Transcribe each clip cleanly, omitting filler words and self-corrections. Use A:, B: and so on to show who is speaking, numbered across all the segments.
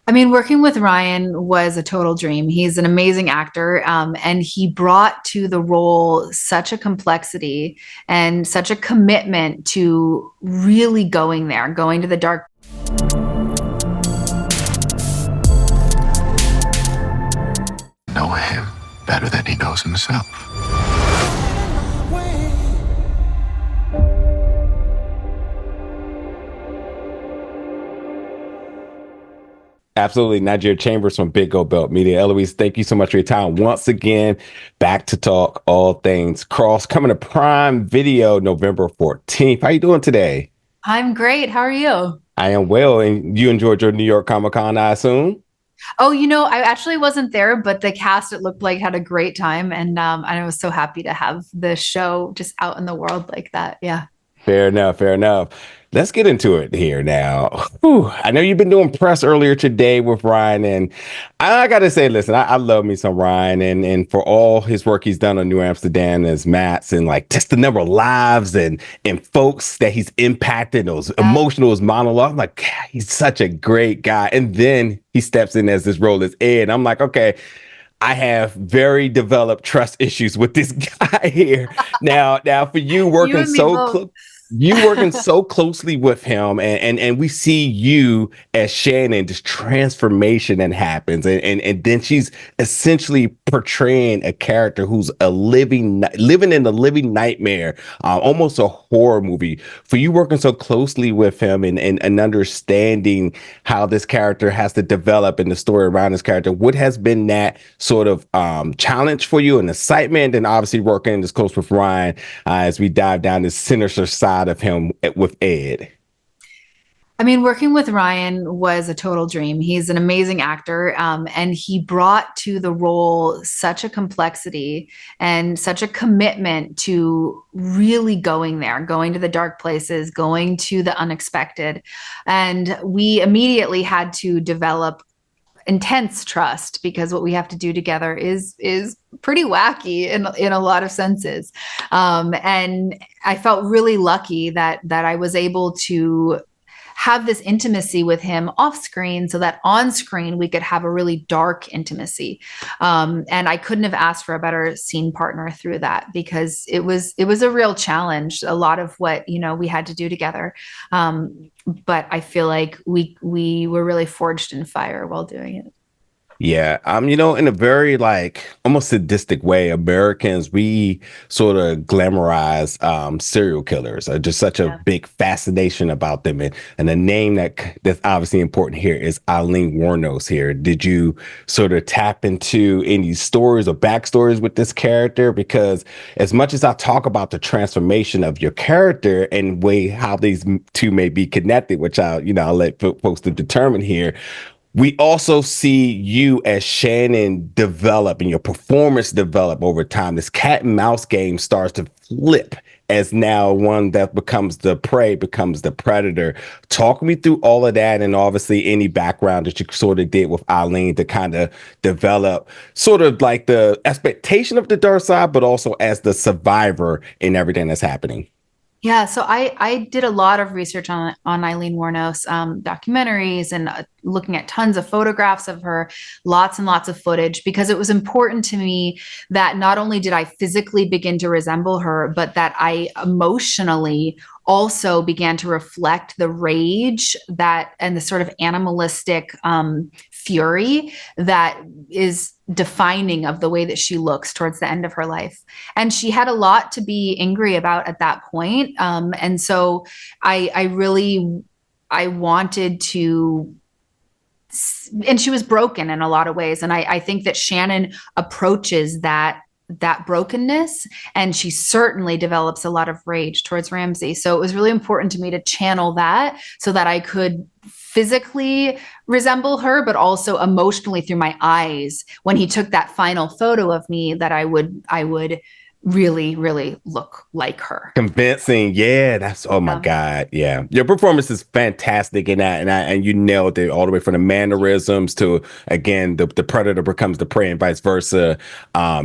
A: I mean, working with Ryan was a total dream. He's an amazing actor, and he brought to the role such a complexity and such a commitment to really going there, going to the dark.
B: Know him better than he knows himself.
C: Absolutely. Nigeria Chambers from Big Gold Belt Media. Eloise, thank you so much for your time. Once again, back to talk all things Cross, coming to Prime Video November 14th. How you doing today?
A: I'm great. How are you?
C: I am well. And you enjoyed your New York Comic Con, I assume?
A: Oh, I actually wasn't there, but the cast, it looked like, had a great time. And I was so happy to have the show just out in the world like that. Yeah.
C: Fair enough. Fair enough. Let's get into it here now. Whew. I know you've been doing press earlier today with Ryan, and I got to say, listen, I love me some Ryan, and for all his work he's done on New Amsterdam as Matt's, and like just the number of lives and folks that he's impacted, those emotional monologues. Like, God, he's such a great guy. And then he steps in as this role as Ed. I'm like, okay, I have very developed trust issues with this guy here. Now for you
A: You
C: working
A: and me
C: so
A: both.
C: you working so closely with him, and we see you as Shannon, this transformation that happens, and then she's essentially portraying a character who's living in a living nightmare, almost a horror movie. For you working so closely with him and understanding how this character has to develop and the story around this character, what has been that sort of challenge for you and excitement, and obviously working this close with Ryan as we dive down this sinister side of him with Ed?
A: I mean, working with Ryan was a total dream. He's an amazing actor, and he brought to the role such a complexity and such a commitment to really going there, going to the dark places, going to the unexpected. And we immediately had to develop intense trust because what we have to do together is pretty wacky in a lot of senses. And I felt really lucky that I was able to have this intimacy with him off screen so that on screen we could have a really dark intimacy. And I couldn't have asked for a better scene partner through that because it was a real challenge, a lot of what we had to do together. But I feel like we were really forged in fire while doing it.
C: Yeah, in a very like almost sadistic way, Americans, we sort of glamorize serial killers. Just such a
A: Yeah.
C: big fascination about them, and the name that's obviously important here is Eileen Wuornos. Here, did you sort of tap into any stories or backstories with this character? Because as much as I talk about the transformation of your character and way how these two may be connected, which I'll let folks to determine here, we also see you as Shannon develop and your performance develop over time. This cat and mouse game starts to flip as now one that becomes the prey, becomes the predator. Talk me through all of that, and obviously any background that you sort of did with Eileen to kind of develop sort of like the expectation of the dark side, but also as the survivor in everything that's happening.
A: Yeah, so I did a lot of research on Eileen Wuornos, documentaries, and looking at tons of photographs of her, lots and lots of footage, because it was important to me that not only did I physically begin to resemble her, but that I emotionally also began to reflect the rage that and the sort of animalistic fury that is defining of the way that she looks towards the end of her life. And she had a lot to be angry about at that point. And so I wanted to, and she was broken in a lot of ways. And I think that Shannon approaches that brokenness, and she certainly develops a lot of rage towards Ramsey. So it was really important to me to channel that so that I could physically resemble her, but also emotionally through my eyes when he took that final photo of me, that I would really, really look like her.
C: Convincing, yeah. That's oh my god, yeah. Your performance is fantastic in that, and you nailed it all the way from the mannerisms to again the predator becomes the prey and vice versa.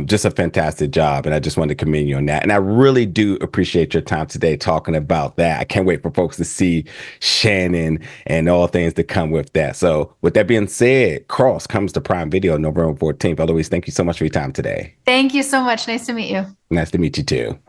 C: Just a fantastic job, and I just wanted to commend you on that. And I really do appreciate your time today talking about that. I can't wait for folks to see Shannon and all things that come with that. So, with that being said, Cross comes to Prime Video November 14th. Eloise, thank you so much for your time today.
A: Thank you so much. Nice to meet you.
C: Nice to meet you too.